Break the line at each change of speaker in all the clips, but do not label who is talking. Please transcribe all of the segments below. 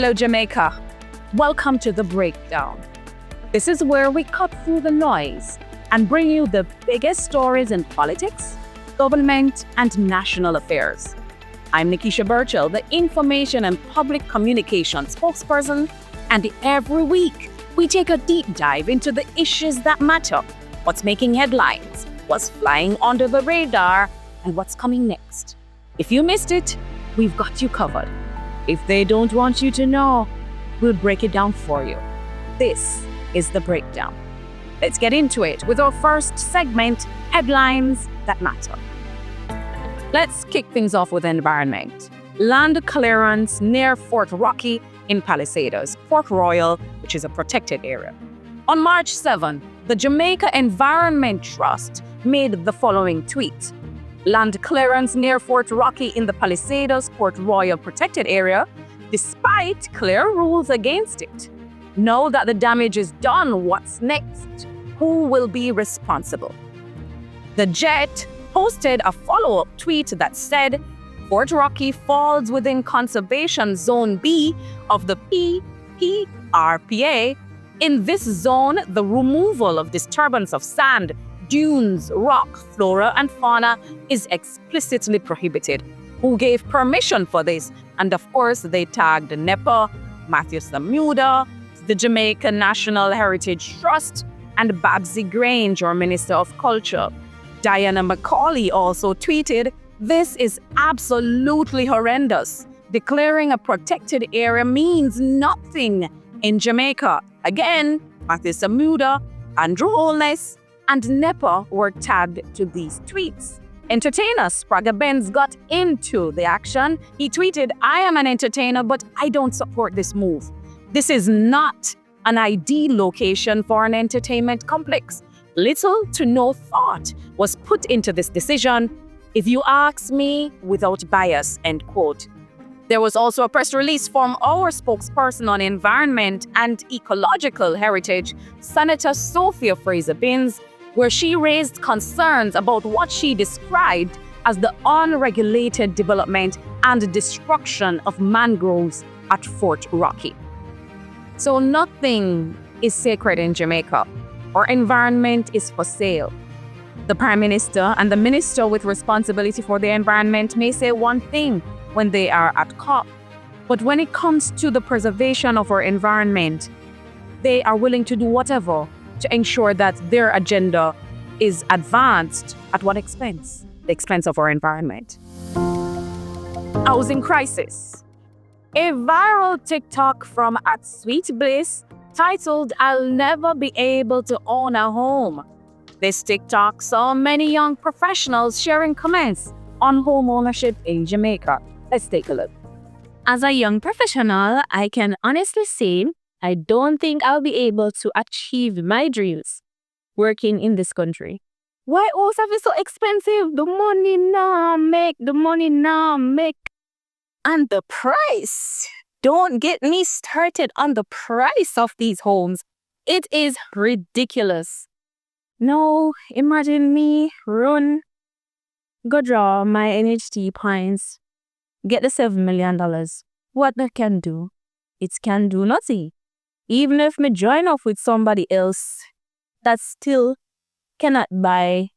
Hello, Jamaica. Welcome to The Breakdown. This is where we cut through the noise and bring you the biggest stories in politics, government, and national affairs. I'm Nikisha Burchell, the Information and Public Communications spokesperson, and every week we take a deep dive into the issues that matter, what's making headlines, what's flying under the radar, and what's coming next. If you missed it, we've got you covered. If they don't want you to know, we'll break it down for you. This is The Breakdown. Let's get into it with our first segment, Headlines That Matter. Let's kick things off with environment. Land clearance near Fort Rocky in Palisados, Port Royal, which is a protected area. On March 7, the Jamaica Environment Trust made the following tweet. Land clearance near Fort Rocky in the Palisados, Port Royal protected area, despite clear rules against it. Now that the damage is done, what's next? Who will be responsible? The Jet posted a follow-up tweet that said, Fort Rocky falls within Conservation Zone B of the PPRPA. In this zone, the removal of disturbance of sand, dunes, rock, flora, and fauna is explicitly prohibited. Who gave permission for this? And of course, they tagged NEPA, Matthew Samuda, the Jamaica National Heritage Trust, and Babsy Grange, our Minister of Culture. Diana McCauley also tweeted, "This is absolutely horrendous. Declaring a protected area means nothing in Jamaica." Again, Matthew Samuda, Andrew Holness, and NEPA were tagged to these tweets. Entertainer Spragga Benz got into the action. He tweeted, "I am an entertainer, but I don't support this move. This is not an ideal location for an entertainment complex. Little to no thought was put into this decision, if you ask me, without bias," end quote. There was also a press release from our spokesperson on environment and ecological heritage, Senator Sophia Fraser-Binns, where she raised concerns about what she described as the unregulated development and destruction of mangroves at Fort Rocky. So nothing is sacred in Jamaica. Our environment is for sale. The Prime Minister and the Minister with responsibility for the environment may say one thing when they are at COP, but when it comes to the preservation of our environment, they are willing to do whatever to ensure that their agenda is advanced. At what expense? The expense of our environment. Housing crisis. A viral TikTok from @SweetBliss titled, "I'll never be able to own a home." This TikTok saw many young professionals sharing comments on home ownership in Jamaica. Let's take a look.
As a young professional, I can honestly say I don't think I'll be able to achieve my dreams working in this country. Why house have it so expensive? The money nah make. And the price. Don't get me started on the price of these homes. It is ridiculous. Now, imagine me run, go draw my NHT points, get the $7 million. What that can do? It can do nothing. Even if me join up with somebody else that still cannot buy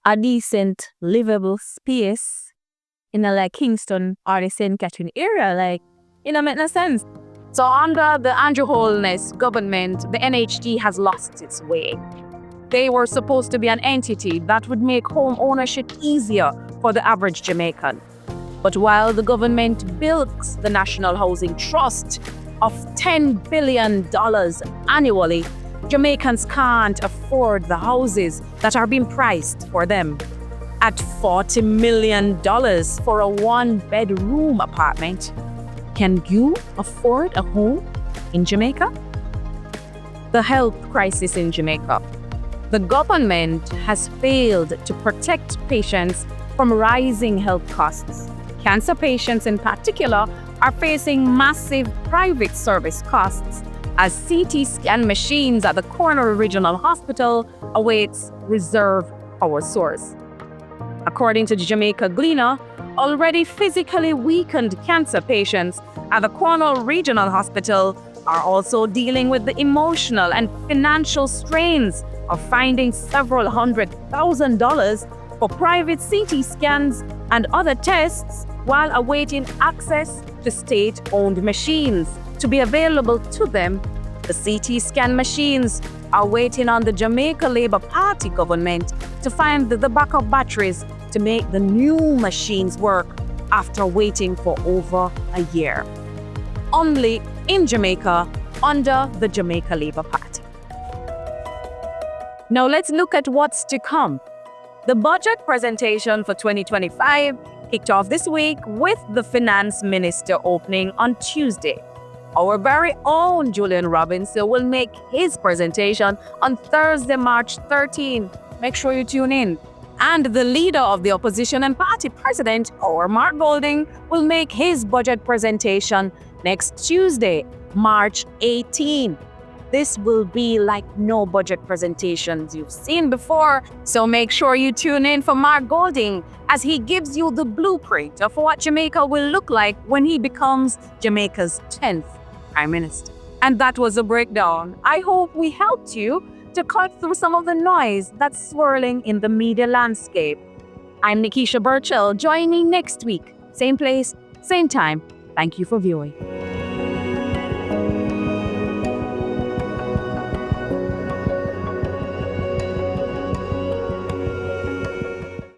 a decent livable space in a like Kingston or the St. Catherine area, like, make no sense.
So under the Andrew Holness government, the NHT has lost its way. They were supposed to be an entity that would make home ownership easier for the average Jamaican. But while the government bilks the National Housing Trust of $10 billion annually, Jamaicans can't afford the houses that are being priced for them at $40 million for a one-bedroom apartment. Can you afford a home in Jamaica? The health crisis in Jamaica. The government has failed to protect patients from rising health costs. Cancer patients in particular are facing massive private service costs as CT scan machines at the Corner Regional Hospital awaits reserve power source. According to the Jamaica Gleaner, already physically weakened cancer patients at the Cornwall Regional Hospital are also dealing with the emotional and financial strains of finding several $100,000 for private CT scans and other tests while awaiting access to state-owned machines to be available to them. The CT scan machines are waiting on the Jamaica Labour Party government to find the backup batteries to make the new machines work after waiting for over a year. Only in Jamaica under the Jamaica Labour Party. Now let's look at what's to come. The budget presentation for 2025 kicked off this week with the Finance Minister opening on Tuesday. Our very own Julian Robinson will make his presentation on Thursday, March 13. Make sure you tune in. And the leader of the opposition and party president, our Mark Golding, will make his budget presentation next Tuesday, March 18. This will be like no budget presentations you've seen before, so make sure you tune in for Mark Golding as he gives you the blueprint of what Jamaica will look like when he becomes Jamaica's 10th Prime Minister. And that was a breakdown. I hope we helped you to cut through some of the noise that's swirling in the media landscape. I'm Nikisha Burchell. Join me next week. Same place, same time. Thank you for viewing.